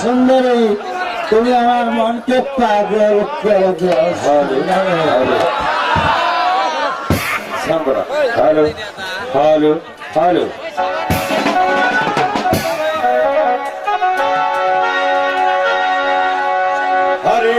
সুন্দরী তুমি আমার মনকে পাগল করে দিও। হ্যালো হ্যালো হ্যালো হরে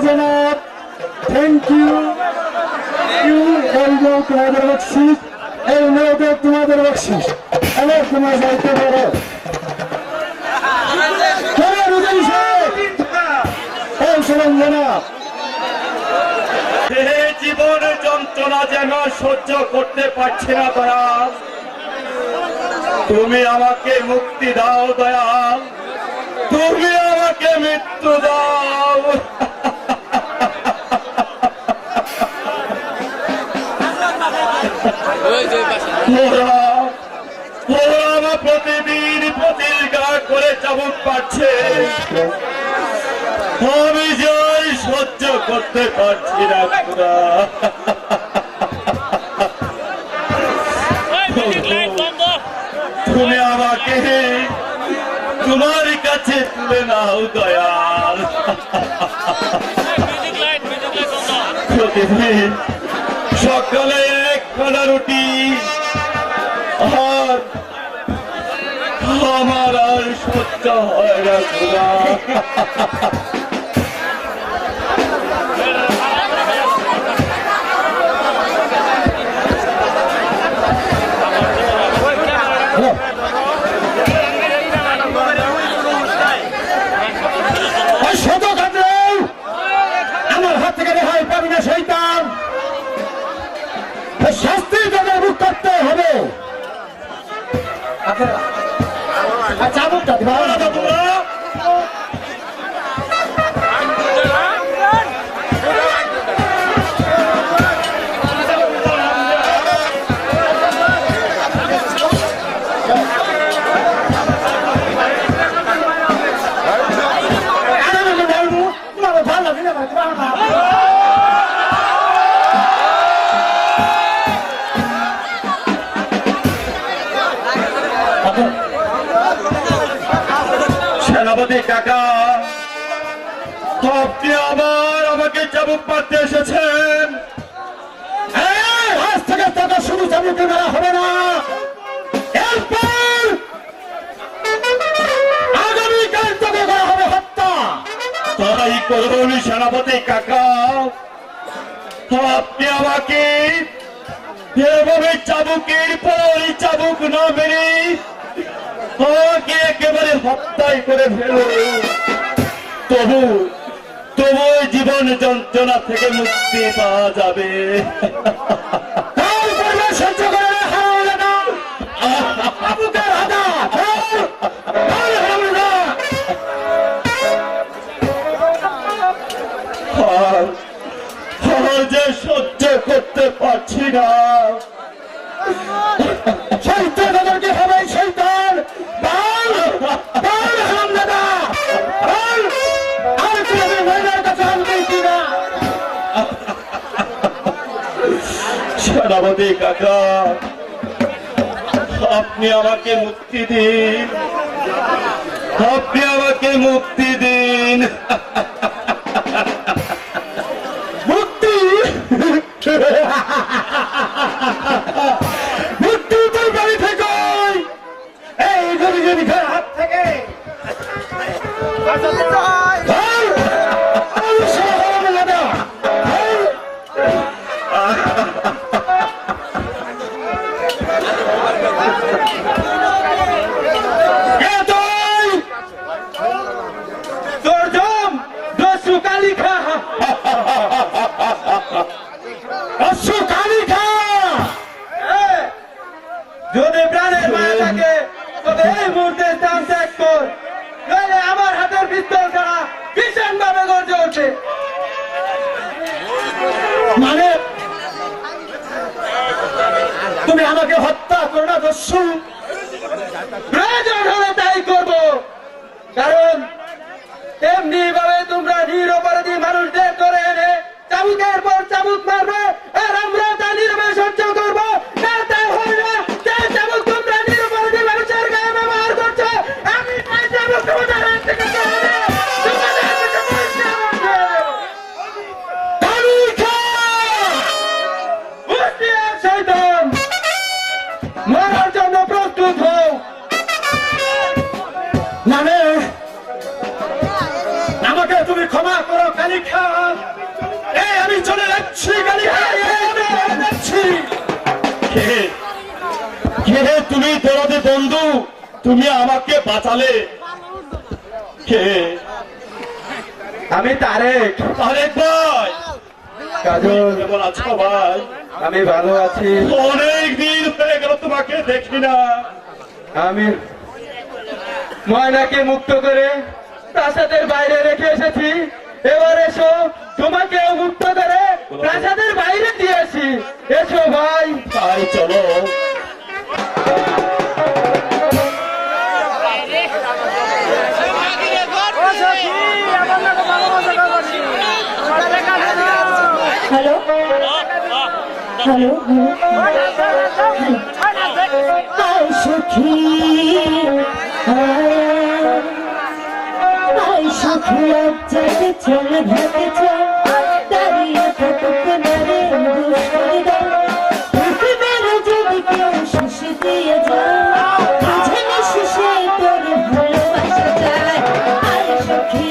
জনাব, থ্যাংক ইউ। এই যে তোমাদের বকশিস, এই মেয়েদের তোমাদের বকশিস, এবার তোমার যাইতে পারো। জীবন যন্ত্রণা যেন সহ্য করতে পারছি না দয়াল, তুমি আমাকে মুক্তি দাও দয়াল, তুমি আমাকে মৃত্যু দাও। আমার প্রতিদিন প্রতিজ্ঞা করে চাবুক পাচ্ছে, আমি জয় সহ্য করতে পারছি না খোদা। তুমি আমাকে তোমার কাছে তুলে নাও দয়াল। প্রতিদিন সকালে এক খানা রুটি আর আমার আর সহ্য হয় না খোদা। আমার হাত থেকে রেহাই পাবি না শয়তান, শাস্তি তাদের মুখ করতে হবে। চাবুকটা দিবা সেনাপতি কাকা, আপনি আবার আমাকে চাবুক মারতে এসেছেন। আজ থেকে তাদের শুধু চাবুকে মারা হবে না, এরপর আগামীকাল তোকে করা হবে হত্যা। তাই করুন সেনাপতি কাকা, আপনি আমাকে এভাবে চাবুকের পর চাবুক না মেরে আমাকে একেবারে হত্যাই করে ফেলুন, তবু তবু জীবন যন্ত্রণা থেকে মুক্তি পাওয়া যাবে। সহ্য করে না চাবুকের আঘাত, যে সহ্য করতে পারছি না। শৈতান তাদেরকে হবে, শৈতান বল বল হারামজাদা বল, আর তোমাদের মহিলার কাছে আসবে কিনা? সেনাপতি কাকা, আপনি আমাকে মুক্তি দিন, আপনি আমাকে মুক্তি দিন। মুক্তি মুক্তি তোর বাড়ি থেকে, এই গরিবের হাত থেকে। যদি প্রাণের মায়া থাকে তবে এই মুহূর্তে স্থান ত্যাগ কর, নইলে আমার হাতের পিস্তল ছাড়া ভীষণ ভাবে গর্জে ওঠে। মানে তুমি আমাকে হত্যা করো না দস্যু? প্রয়োজন হলে তাই করব, কারণ এমনি ভাবে তোমরা নিরপরাধী মানুষদের ধরে এনে চাবুকের পর চাবুক মারবে, আর আমরা তা নীরবে সহ্য করবো। না তাই হয় না, যে চাবুক তোমরা নিরপরাধী মানুষের গায়ে ব্যবহার করছো, আমি তাই চাবুক তোমাদের হাত থেকে কেড়ে নেব, তোমাদের থেকে পরিষ্কার করে দেব। হুঁশিয়ার শয়তান, মারার জন্য প্রস্তুত হও। মানে আমাকে তুমি ক্ষমা করো। কালিখা, এই আমি চলে যাচ্ছি কালিখা, এই আমি চলে যাচ্ছি। কে কে তুমি দরদে বন্ধু, তুমি আমাকে বাঁচালে। কে? আমি তারেক। তারেক ভাই, কাজল, কেমন আছো ভাই? আমি ভালো আছি। অনেক দিন হয়ে গেল তোমাকে দেখি না। আমি ময়নাকে মুক্ত করে প্রাসাদের বাইরে রেখে এসেছি। এবার এসো, তোমাকেও মুক্ত করে প্রাসাদের বাইরে দিয়েছি। এসো ভাই। তাই চলো। হ্যালো হ্যালো আয় সখী আয় সখী লজ্জাতে চল ঘাটে চল দাঁড়িয়ে ফটক মারে দুষ্করি দল ফুটে মেরে যদি কেউ শিশি দিয়ে যায় বুঝে না শিশে তোর ভালোবাসা যায় আয় সখী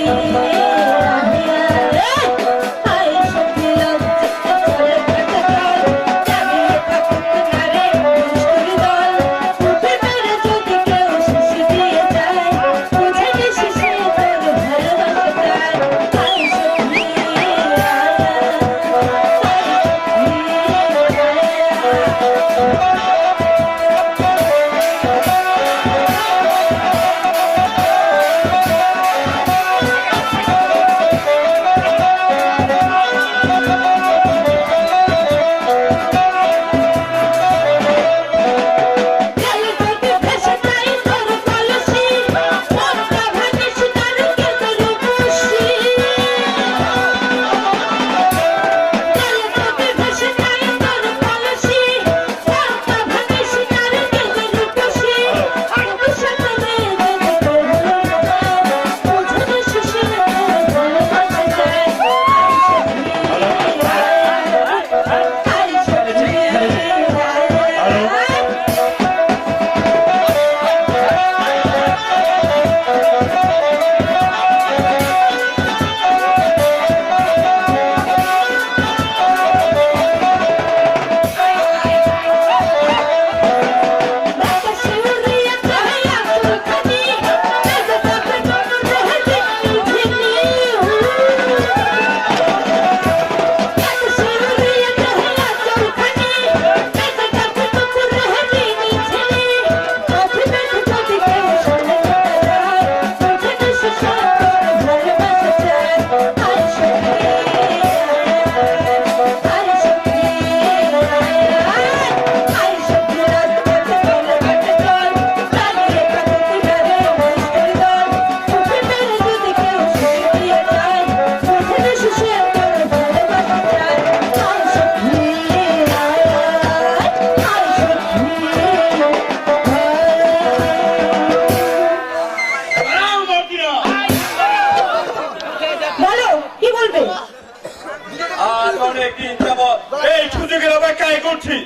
অনেকদিন যাবৎ এই সুযোগের অপেক্ষায় করছি,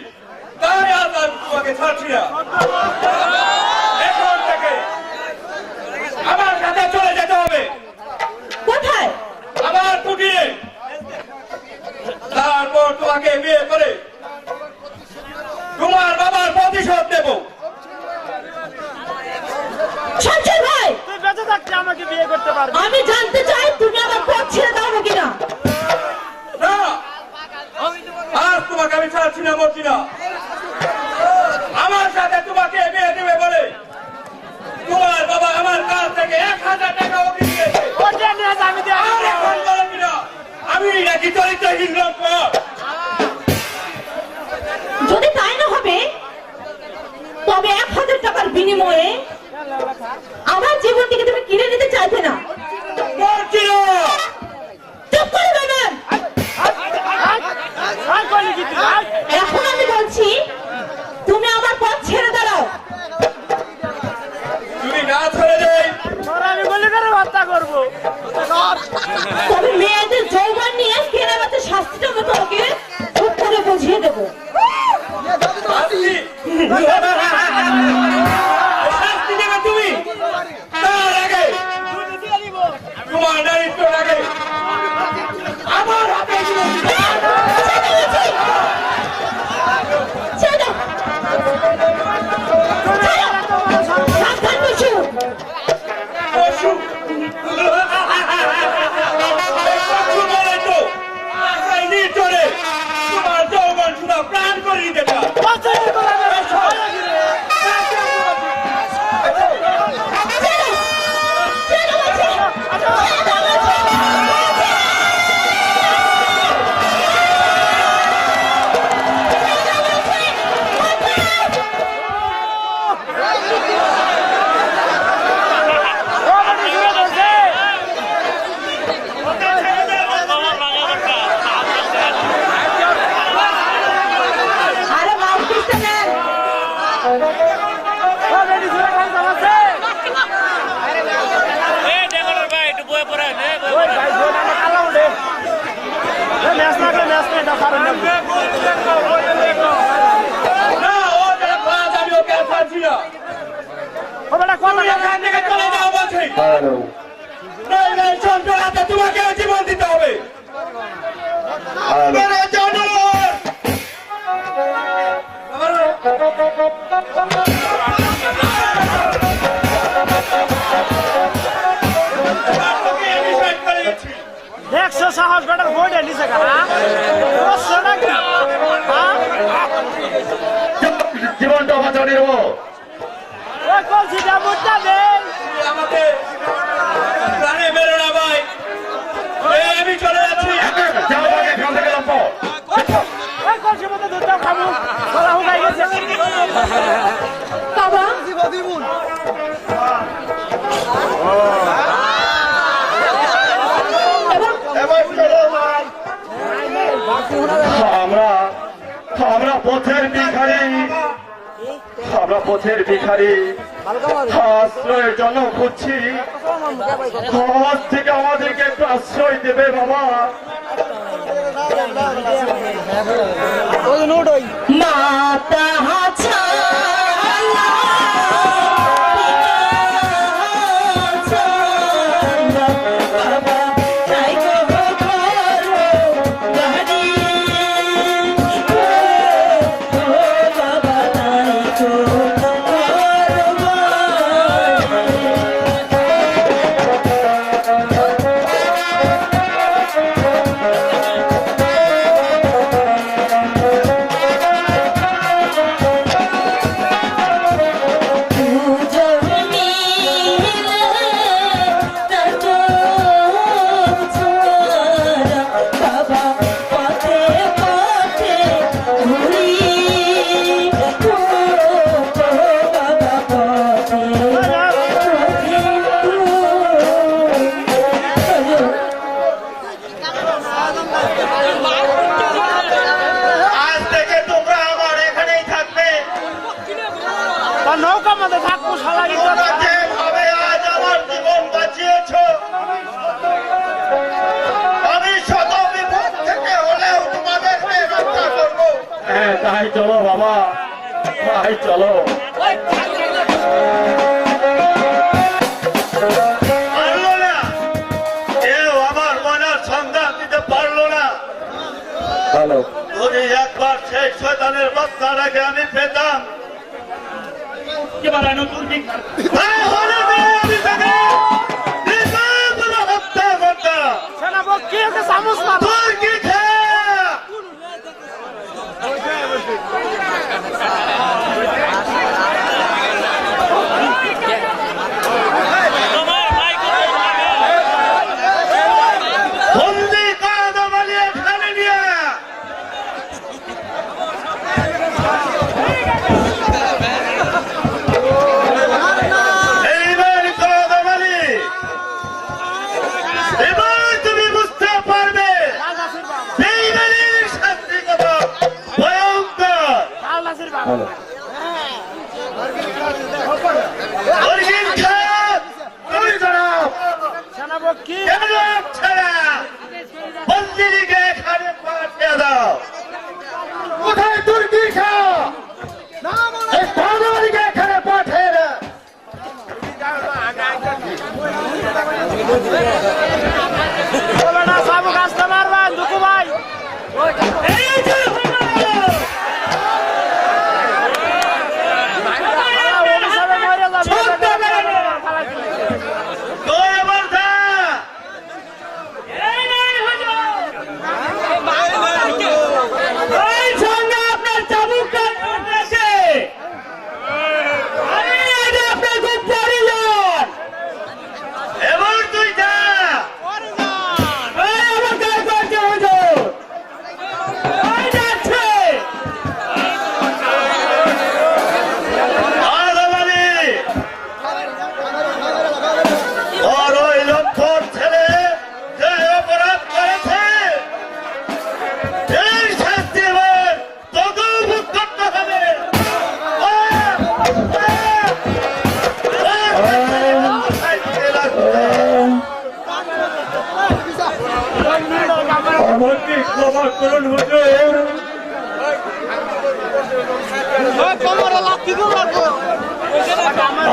তাই আজ আমি তোমাকে ছাড়ছি না। এখন থেকে আমার সাথে চলে যেতে হবে। কোথায়? আমার কুটিরে। তারপর তোমাকে বিয়ে করে তোমার বাবার প্রতিশোধ দেব। সঞ্জয় ভাই, তুই বেঁচে থাকতে আমাকে বিয়ে করতে পারবি? আমি জানতে চাই তুমি আমার পথ ছেড়ে দাও নাকি না। না, আজ তোমাকে আমি ছাড়ছি না, মরছি না। আমার সাথে তোমাকে বিয়ে দেবে বলে তোমার বাবা আমার কাছ থেকে 1000 টাকা অগ্রিম দিয়েছে। ওটা নিয়ে যা, আমি দিয়ে আর এখন বলো কিনা আমি নাকি চরিত্রহীন লম্পট? যদি তাই না হবে তবে 1000 টাকার বিনিময়ে আমার জীবনটিকে তুমি কিনে নিতে চাইবে না। মরছি না। চুপ করে দেবেন। আর কইলি কি তুই? এখন আমি বলছি তুমি আমার পথ ছেড়ে দাঁড়াও। তুমি না ছেড়ে দেই তোর আমি বলে করে হত্যা করবো। তবে মেয়েদের যৌবন নিয়ে কেনা বাতে শাস্তিটা আমি তোমাকে খুব করে বুঝিয়ে দেবো। শাস্তি শাস্তি দেবে তুমি? তার আগে তোমার নারীত্ব আগে তোমাকে জীবন দিতে হবে। আর মেরে জানোয়ার! তোকে আমি সাইড করে দিচ্ছি। দেখছো সাহস বেটার বইটা নিচে কারা বুঝছো নাকি হ্যাঁ? জীবনটা বাঁচাও নির্ব ওই কলসিটা মুটটা দেই তুমি আমাকে প্রাণে মেরো না ভাই। আমি চলে যাচ্ছি। যাও আগে এখান থেকে লম্ব ওই কলসির মধ্যে দুধটাও খাবো গলা হুকাই গেছে বাবা আমরা পথের ভিখারি, আমরা পথের ভিখারি আশ্রয়ের জন্য খুঁজছি। আজ থেকে আমাদেরকে একটু আশ্রয় দেবে বাবা। মাতা আজ থেকে তোমরা আমার এখানেই থাকবে। নৌকা মধ্যে থাকবো শালা তোমরা যেভাবে আজ আমার জীবন বাঁচিয়েছ, আমি শত বিপদ থেকে হলেও তোমাদেরকে রক্ষা করবো। হ্যাঁ তাই চলো বাবা, তাই চলো। পারলো না, কেউ আমার মনের সন্ধান দিতে পারলো না। যদি একবার সেই শয়তানের বাচ্চাটাকে আমি পেতাম, তাহলে আমি তাকে নির্মমভাবে হত্যা করতাম। সেনাপতি ওকে চামচ মার তোর কি খেয়া? বন্দি করে দেবো নিয়ে এখানে নিয়ে। এইবার করে দেবো নি। এবার তুমি বুঝতে পারবে বেঈমানির শাস্তি কত ভয়ঙ্কর। অর্গিন খান, তুমি জানাও সেনাপতি কেন ছাড়া বন্দিনীকে এখানে পাঠিয়ে দাও। কোথায় তুর্কি খাও? এই পাগলকে এখানে পাঠিয়ে দাও। বলো না সাবু গাছটা মারবা দুকু ভাই এই যে ওড়িশাতে মরে যাবে দয়াবার দা। এই সঙ্গে আপনার চাবুকটা এসে আমি আজ আপনার খুব পরিজন। এবার তুই যা। এই আমার কাজ করছে হুজুর। এই যাচ্ছে। আদাবালি আর ওই লক্ষর ছেলে যে অপরাধ করেছে, এই শাস্তি এবার তোকেও ভোগ করতে হবে। আমাকে ক্ষমা করুন হুজুর।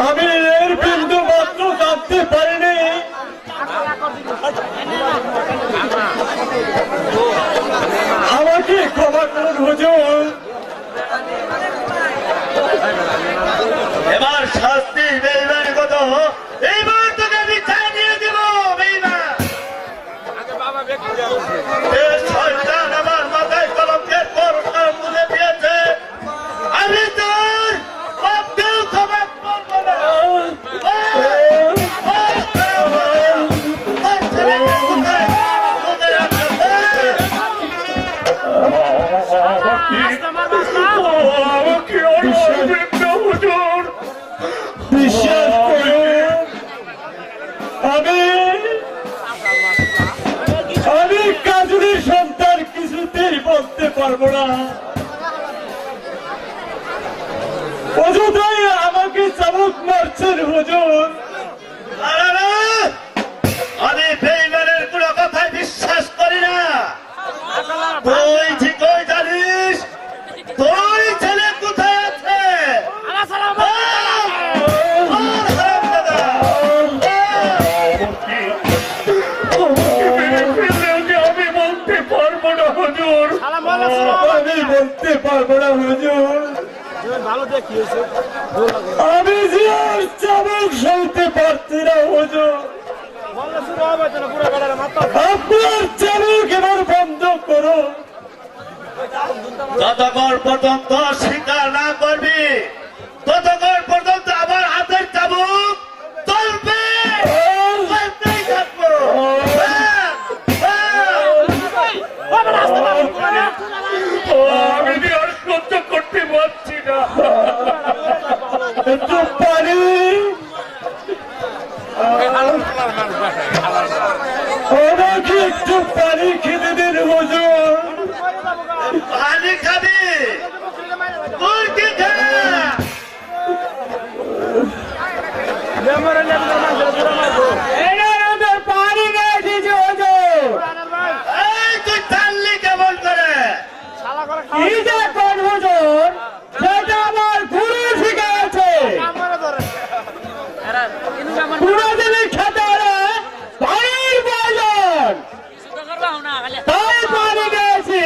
আমি এর বিন্দু মাত্র জানতে পারিনি আমাকে ক্ষমা করুন হুজুর। এবার শাস্তি বেইমান কত, এইবার তোকে আমি জানিয়ে দেব বেইমান। এ শয়তান আমার মাথায় কলঙ্কের পরশা তুলে দিয়েছে, আমি তোর পাপকেও ক্ষমা করব না। বিশ্বাস করুন, আমি কাজুরির সন্তান কিছুতেই বলতে পারবো না। অযথাই আমাকে চাবুক মারছেন হুজুর। আমি বেইমানের কোনো কথায় বিশ্বাস করি না। তুই ঠিকই জানিস তোর ছেলে কোথায় আছে। আমি বলতে পারবো না হুজুর, আমি বলতে পারবো না হুজুর। ভালো দেখিয়েছে আমি যে আর চাবুক সইতে পারছি না হুজুর। শুরু হবে তো না পুরো গাড়ির মাথা আপনার চাবুক এবার বন্ধ করো। যতক্ষণ পর্যন্ত স্বীকার না করবি ততক্ষণ পর্যন্ত আমার হাতের চাবুক চলবে, চলতেই থাকবো। আমি আর সহ্য করতে পারছি না। একটু পানি, আমাকে একটু পানি খেতে দিন হুজুর। পানি খাবি? তুই কি খা? পানি খেয়েছি হুজুর। এই তুই জানলি কেমন করে? কি যে কোন হুজুর, সেটা আমার গুরু শিখেছে। পুরো দিনই খেতে হলে পানির প্রয়োজন, তাই পানি খেয়েছি।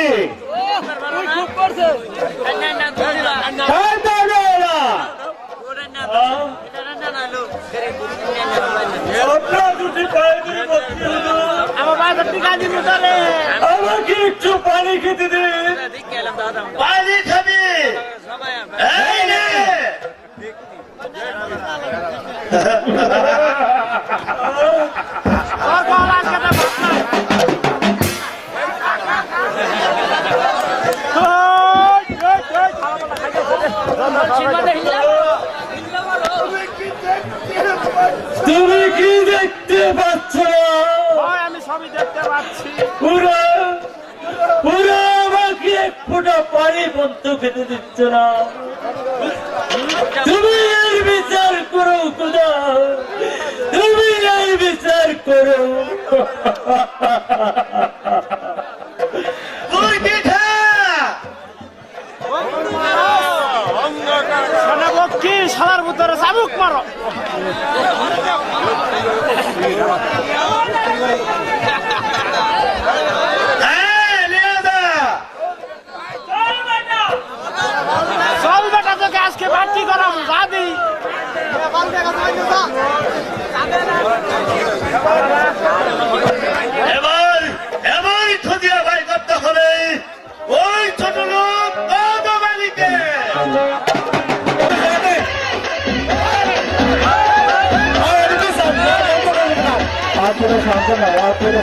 খাইতে হবে না। আপনার দুটি পায়ে দুই বস্তি হুজুর। আমাকে একটু পানি খেতে দিন। পানি খাবি? এই নে। তুমি কি দেখতে পাচ্ছ না? আমি সবই দেখতে পাচ্ছি পুরো পুরো আমাকে এক ফোঁটা পানি পর্যন্ত খেতে দিচ্ছ না। তুমি এর বিচার করো খোদা, তুমি এর বিচার করো। তুই কি খা? কি সালার ভিতরে চাবুক মারো চল বেটা, তোকে আজকে বাড়তি করাম যাবি। এবার এমনই খুঁজিয়া বাই করতে হবে ওই ছোট লোক কদমালিকে। আপনারা শান্ত না, আপনারা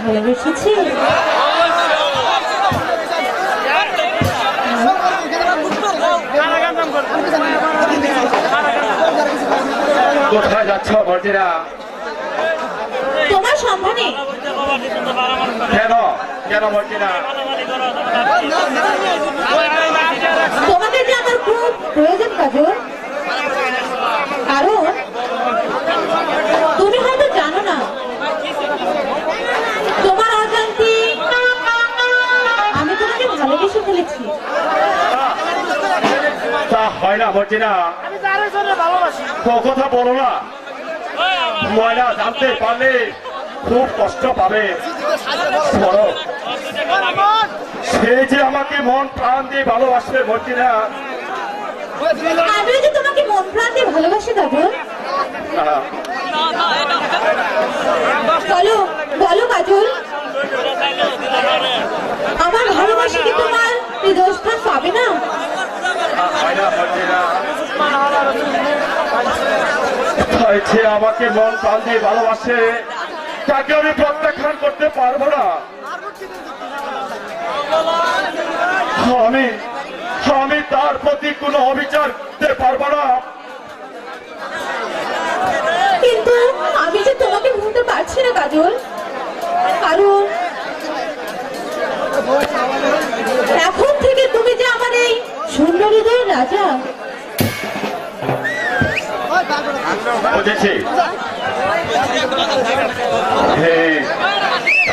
ভালোবেসেছি? কোথায় যাচ্ছ মর্জিনা? তোমার সন্ধানে। কেন কেন মর্জিনা? তোমাকে যে আমার খুব প্রয়োজন কাজল, কারণ তুমি হয়তো জানো না, তোমার অজান্তে আমি তোমাকে ভালোবেসে ফেলেছি। তা হয় না মর্জিনা, আমি তারে জন্য ভালোবাসি। তো কথা বলো না। ময়না জানতে পারলে খুব কষ্ট পাবে। বলো, সে যে আমাকে মন প্রাণ দিয়ে ভালোবাসবে মর্জিনা। আমিও যে তোমাকে মন প্রাণ দিয়ে ভালোবাসি কাজল। না, বলো বলো কাজল, আমার ভালোবাসা কি তোমার হৃদয়স্থান পাবে না? হয় না মর্জিনা। যে আমাকে মন প্রাণ দিয়ে ভালোবাসে তাকে আমি প্রত্যাখ্যান করতে পারবো না। আমি তার প্রতি কোনো অবিচার করতে পারবো না। কিন্তু আমি যে তোমাকে ভুলতে পারছি না কাজল, কারণ এখন থেকে তুমি যে আমার এই সুন্দর হৃদয়ের রাজা। বুঝেছি।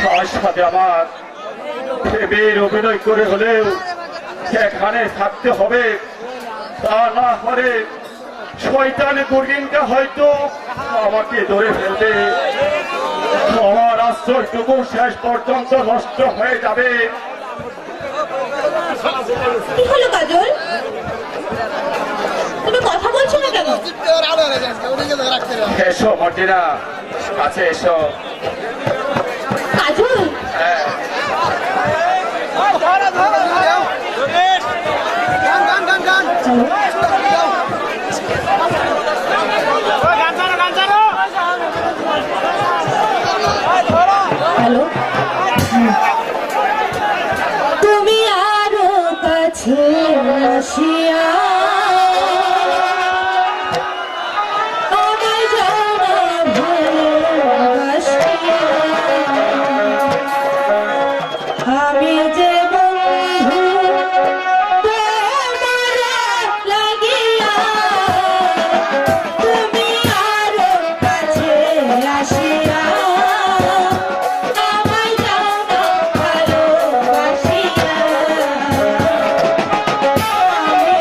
তার সাথে আমার প্রেমের অভিনয় করে হলেও এখানে থাকতে হবে। তা না হলে শয়তানি দুর্গিনটা হয়তো আমাকে ধরে ফেলবে। আমার আশ্রয়টুকু শেষ পর্যন্ত নষ্ট হয়ে যাবে। কি হলো কাজল, তুমি কথা বলছো না কেন? এসো মর্জিনা, কাছে এসো। কাজল, হ্যাঁ, হ্যালো, তুমি আরো কাছে আসিয়া আমায় জানা ভালোবাসিয়া, আমি যে বন্ধু তোমার লাগিয়া, তুমি আরো কাছে আসিয়া আমায় জানা ভালোবাসিয়া, আমি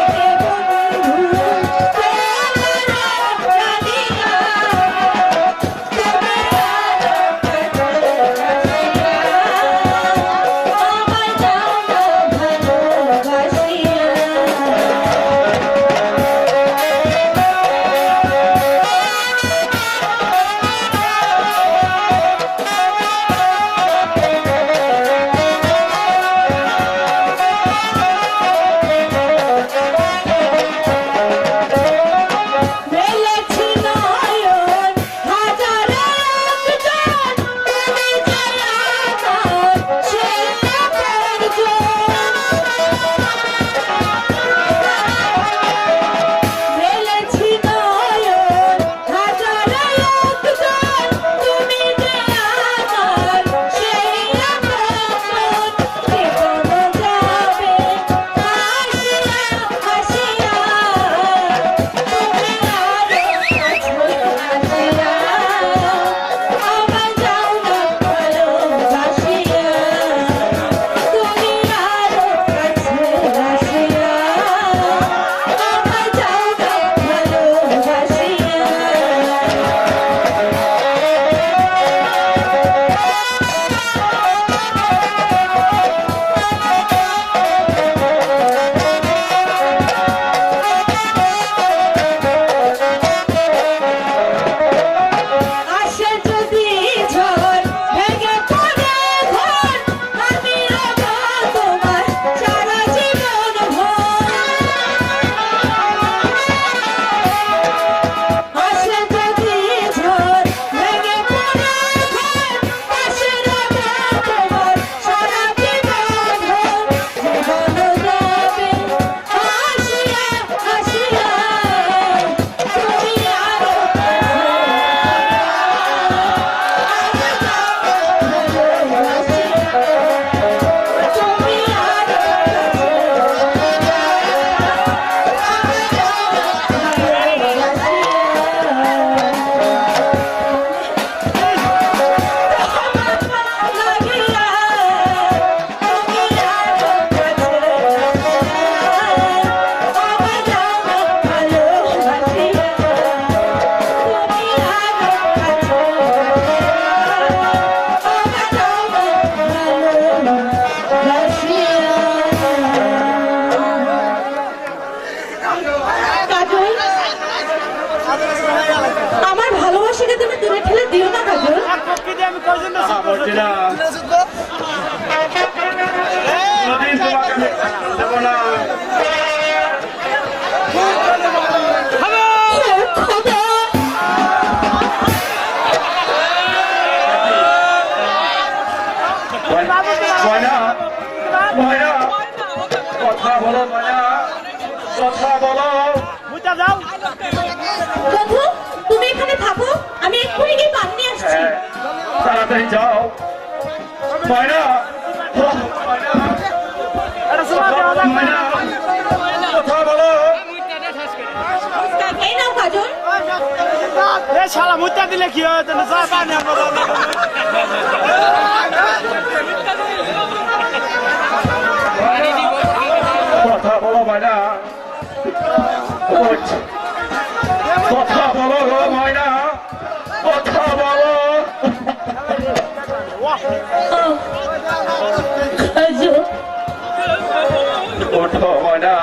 পক্ষে দিয়ে আমি কয়জন মর্জিনা কোনদিন তোমাকে আমি দেবো না। ময়না ময়না কথা বলো, ময়না কথা বলো। বুঝা যাও বন্ধু তুমি এখানে থাকো, আমি এক্ষুনি গিয়ে পানি নিয়ে আসছি। হ্যাঁ, তাড়াতাড়ি যাও ময়না। ময়না এটা শোনা দেওয়া যাক ময়না কথা বলো। এই নাও কাজল। এ শালা মুত্তা দিলে কি হয় তাহলে যা পানি আমরা কথা বলো ময়না, কথা বলো গো ময়না, কথা বলো। কাজল ওঠো ময়না,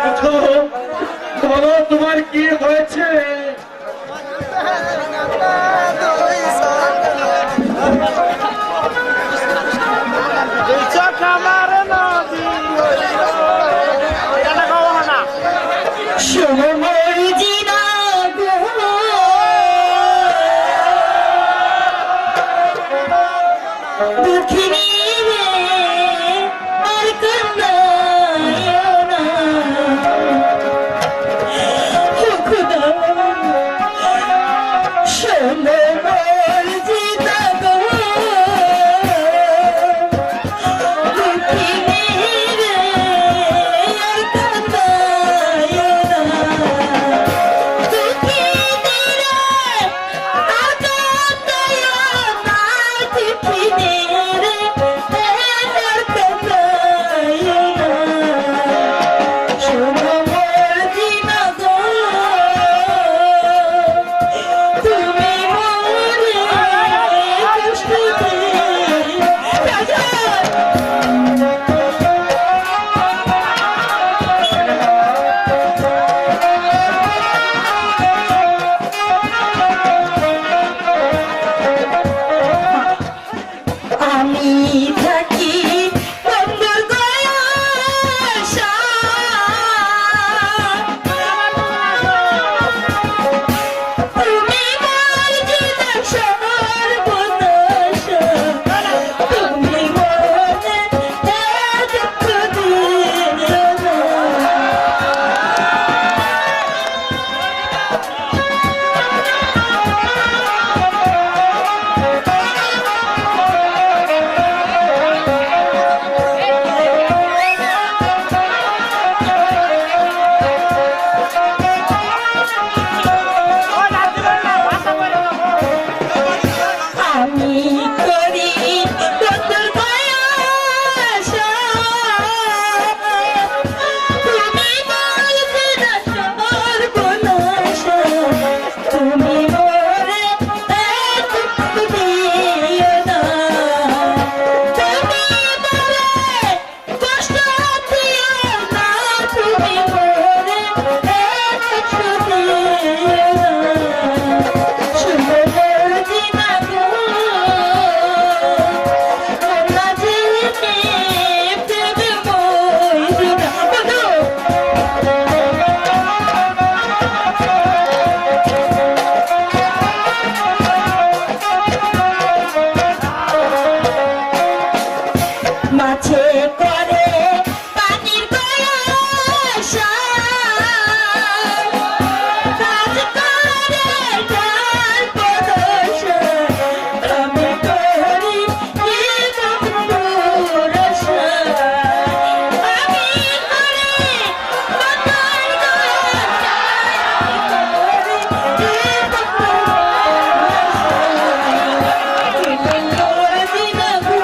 ওঠো, বলো তোমার কি হয়েছে। চোখ আমার নদী এটা খাওয়া না সমর্জিনা গো দুঃখিনী রে আর কান্নায়ও না ও খোদা সমর্জিনা গো দুঃখিনী রে আর কান্নায়ও না দুঃখিনী রে আর কান্নায়ও না দুঃখিনী রে আর কান্নায়ও না সমর্জিনা গো তুমি মোরে কষ্ট দিয়ে কাজল আমি থাকি বন্ধুর গয়াসা তুমি মর্জিনা সর্বনাশা তুমি মনে দুঃখ দিও না আমি করি বন্ধুর গয়াসা তুমি মর্জিনা সর্বনাশা তুমি মোরে দুঃখ দিও না তুমি মোরে কষ্ট দিও না তুমি মোরে দুঃখ দিও না সমর্জিনা গো না জেনে প্রেমে মইরা বন্ধু মাছে করে পানির গয়াসা কাজ করে ডাল পদশা আমি করি বন্ধুরসা আমি করে বন্ধুর গয়াসা মর্জিনা গো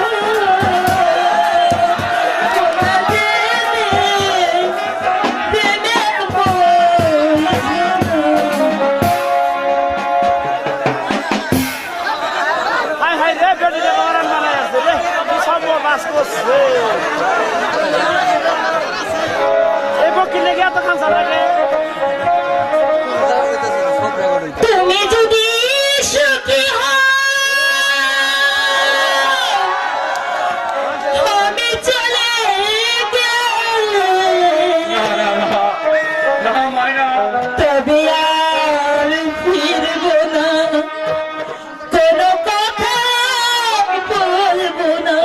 হাই হাই রে বেটি রে গরম বানাই আছে রে সব বাস করছে এই পক্ষে লেগে এত কাঁচা লাগে তুমি যদি চলে গেলে না না না না ময়না তবে আর ফিরবো না, কোনো কথা বলবো না,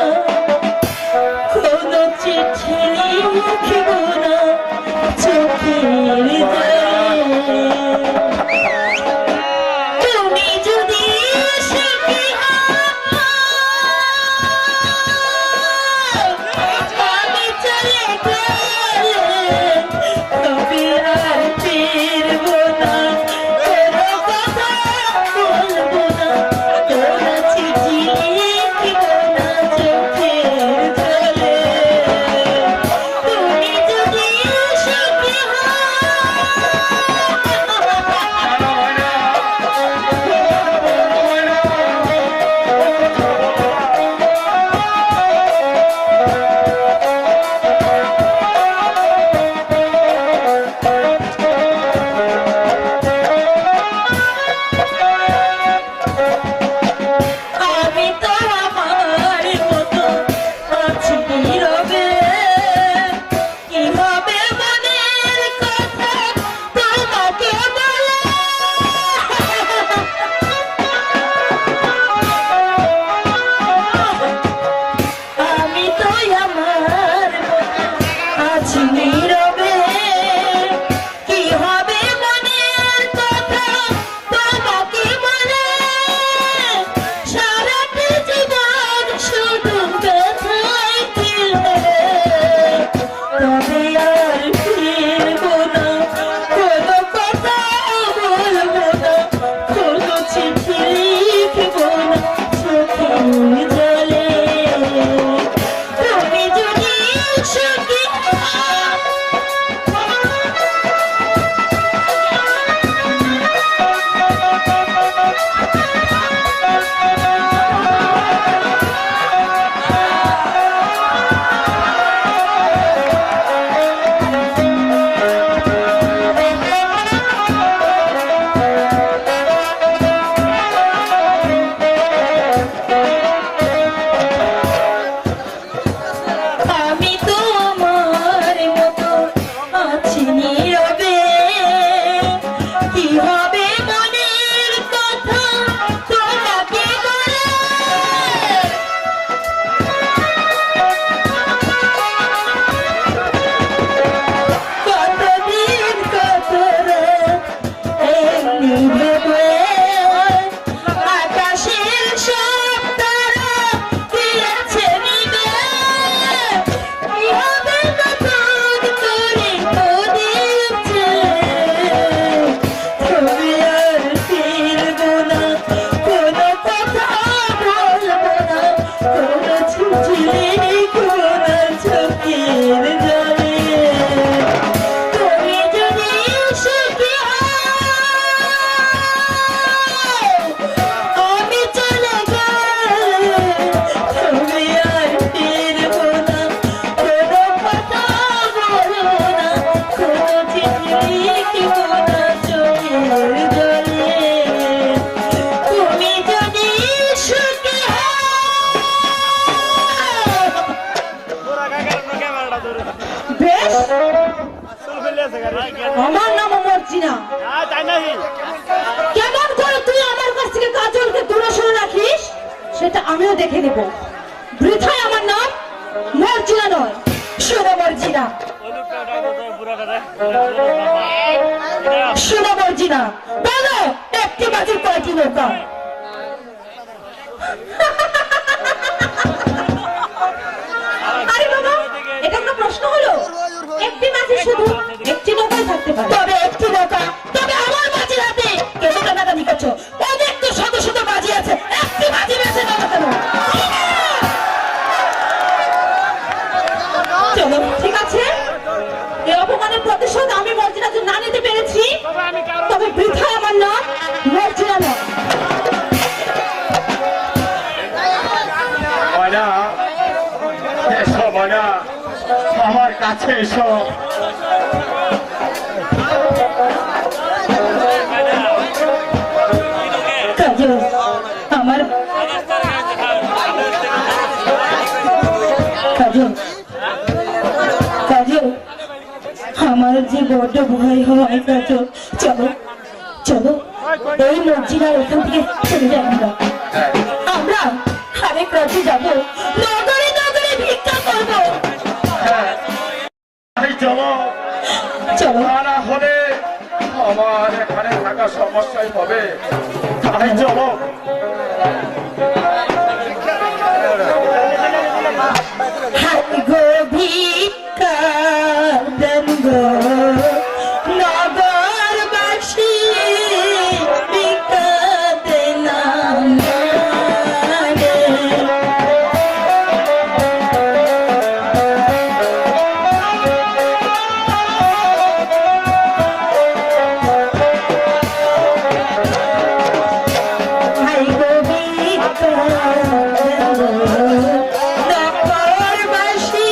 কোনো চিঠি লিখবো না চোখের জলে। তুমি যদি সুখী হও, আমি চলে গেলে তবে আর ফিরবো না, কোনো কথা বলবো না, কোনো চিঠি লিখবো না চোখের জলে। তুমি যদি সুখী হও, আমি তো আমার মতো আছি নীরবে, কি হবে মনের কথা তোমাকে বলে। আমি তো আমার মতো আছি নীরবে, কি হবে মনের কথা তোমাকে বলে। সারাটি জীবন শুধু ব্যথায় ছিলে, তবে আর ফিরবো না, কোনো কথা বলবো না, কোনো চিঠি লিখবো না চোখের জলে। তুমি যদি সুখী হও, আমি তো আমার মতো আছি নীরবে, কি হবে মনের কথা তোমাকে বলে। কতদিন কত রাত এমনি ভেবে আকাশের সব তারা দিয়েছে নিবে। কি হবে নতুন করে প্রদীপ জ্বেলে, তবে আর ফিরবো না, কোনো কথা বলবো না, কোনো চিঠি লিখবো না চোখের জলে। তুমি যদি সুখী হও, আমি চলে গেলে তবে আর ফিরবো না, কোনো কথা বলবো না, কোনো চিঠি লিখবো না চোখের জলে। তুমি যদি সুখী হও, ক্যামেরাটা ধরে বেশ, চল ফেলে আছে গাড়ি আমার নাম মর্জিনা। তাই নাই কেমন করে তুই আমার কাছ থেকে কাজলকে দূরে সরে রাখিস সেটা আমিও দেখে নেব। বৃথায় আমার নাম মর্জিনা নয়, শোনো মর্জিনা, শোনো মর্জিনা, বলো একটি বাজির কয়টি নৌকা? আরে বাবা, এটা কোনো প্রশ্ন হলো? একটি মাঝি শুধু একটি নৌকায় থাকতে পারে, তবে একটি নৌকা, তবে আমার মাঝির হাতে কেন টানাটানি করছো? অনেক তো শত শত বাজি আছে, একটি বাজি বেছে নাও কেন? চলো ঠিক আছে, এই অপমানের প্রতিশোধ আমি মর্জিনা না নিতে পেরেছি, তবে বৃথায় আমার নাম মর্জিনা নয়। ময়না এসো ময়না, আমার কাছে এসো। কাজল, আমার কাজল কাজল আমার যে বড্ড ভয় হয় কাজল, চলো চলো এই মসজিদার এখান থেকে চলে যাই আমরা আরেক রাজ্যে যাবো, নগরে নগরে ভিক্ষা করবো। তাই চলো, চলো তা না হলে আমার এখানে থাকা সমস্যাই হবে। তাই চলো। হাই গো ভিক্ষা দেন গো নগরবাসী, ভিক্ষা দেন আমারে। হাই গো ভিক্ষা দেন গো নগরবাসী,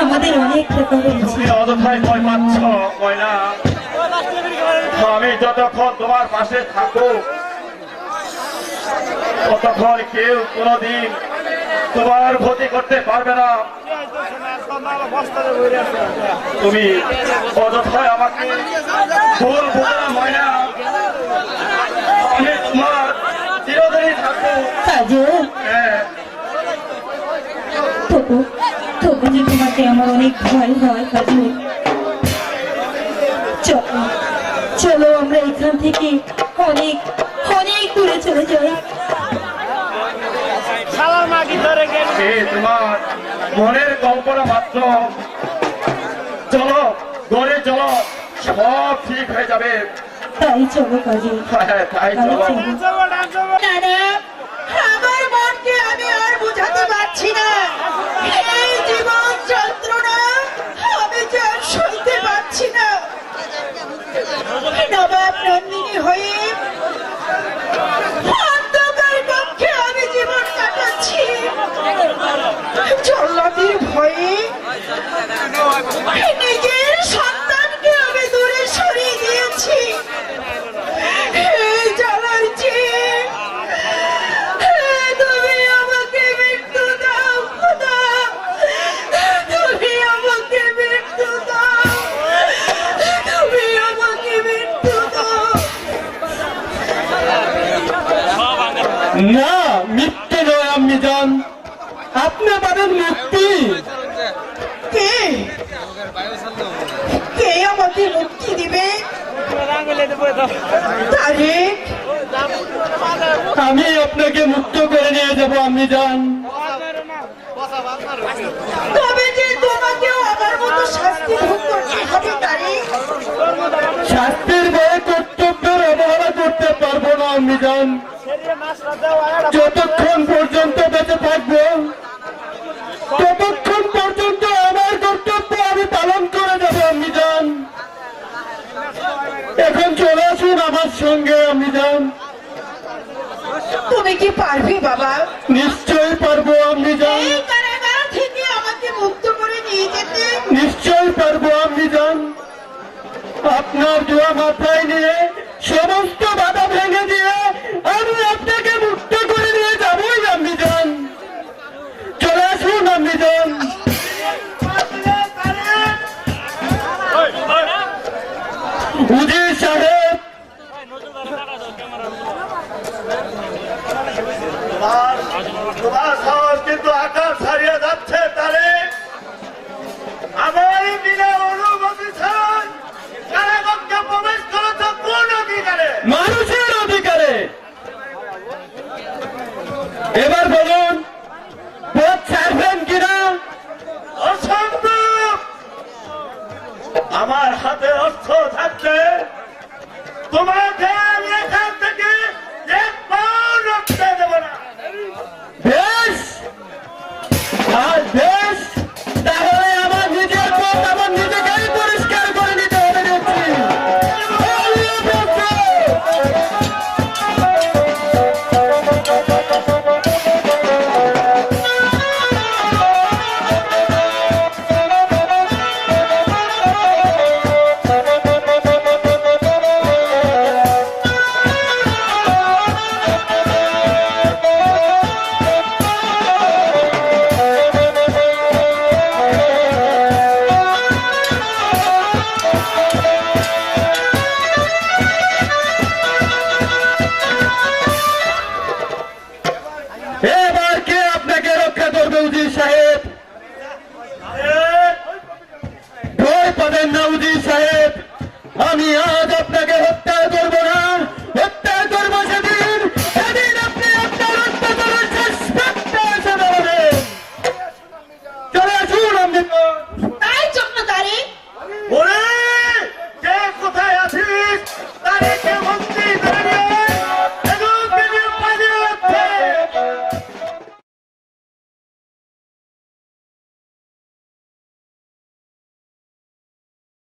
আমাদের অনেক টাকা হয়েছে। তুমি অযথায় ভয় পাচ্ছ ময়না। আমি যতক্ষণ তোমার পাশে থাকবো ততক্ষণ কেউ কোনোদিন তোমার ক্ষতি করতে পারবে না। তুমি অযথায় আমাকে ভুল বুঝো না ময়না। আমি তোমার চিরদিনই থাকবো। কাজু, হ্যাঁ, তবু তবু যে তোমাকে আমার অনেক ভয় হয় কাজু। চলো চলো আমরা এখান থেকে অনেক অনেক দূরে চলে যাই। শালার মাগি ধরে গেল। এ তোমার মনের কল্পনা মাত্র। চলো ঘরে চলো, সব ঠিক হয়ে যাবে। তাই চলো কাজু, হ্যাঁ, তাই তাই চলো। চলো। দাদা, আমার মনকে আমি আর বোঝাতে পারছি না। এই জীবন যন্ত্রণা আমি যে আর সইতে পারছি না। নবাব নন্দিনী হয়ে অন্ধকার কক্ষে আমি জীবন কাটাচ্ছি। জল্লাদের ভয়ে নিজের সন্তানকে আমি দূরে সরিয়ে দিয়েছি। এই জ্বালার চেয়ে তুমি আমাকে মৃত্যু দাও খোদা, তুমি আমাকে মৃত্যু দাও, তুমি আমাকে মৃত্যু দাও। না, মিথ্যে নয় আম্মি জান, আপনি পাবেন মুক্তি। কে কে আমাকে মুক্তি দিবে? তারেক, আমি আপনাকে মুক্ত করে নিয়ে যাবো আম্মি জান। তবে যে তোমাকেও আমার মতো শাস্তি ভোগ করতে হবে তারেক। শাস্তির ভয়ে কর্তব্যের অবহেলা করতে পারবো না আম্মি জান। যতক্ষণ পর্যন্ত বেঁচে থাকবো ততক্ষণ পর্যন্ত আমার কর্তব্য আমি পালন করে যাবো আম্মি জান। এখন চলে আসুন আমার সঙ্গে আম্মি জান। তুমি কি পারবে বাবা নিশ্চয়ই পারবো আম্মি জান, এই কারাগার থেকে আমাকে মুক্ত করে নিয়ে যেতে? নিশ্চয়ই পারবো আম্মি জান। আপনার দোয়া মাথায় নিয়ে সমস্ত বাধা ভেঙে দিয়ে আমি আপনাকে মুক্ত করে নিয়ে যাবোই আম্মি জান। চলে আসুন আম্মি জান। উজির সাহেব, তোমার সাহস কিন্তু আকাশ ছাড়িয়ে যাচ্ছে তারেক। আমার বিনা অনুমতি ছাড়াই কারাগারে প্রবেশ করেছ কোন অধিকারে? মানুষের অধিকারে। এবার বলুন পথ ছাড়বেন কিনা? অসম্ভব। আমার হাতে অস্ত্র থাকতে তোমাকে আমি এখান থেকে এক পাও নড়তে দেব না। বেশ, আর বেশ, তাহলে আমার নিজের পথ আমার নিজেকেই পরিষ্কার করে নিতে হবে দেখছি। এবার কে আপনাকে রক্ষা করবে উজির সাহেব? ভয় পাবেন না উজির সাহেব, আমি আজ আপনাকে হত্যা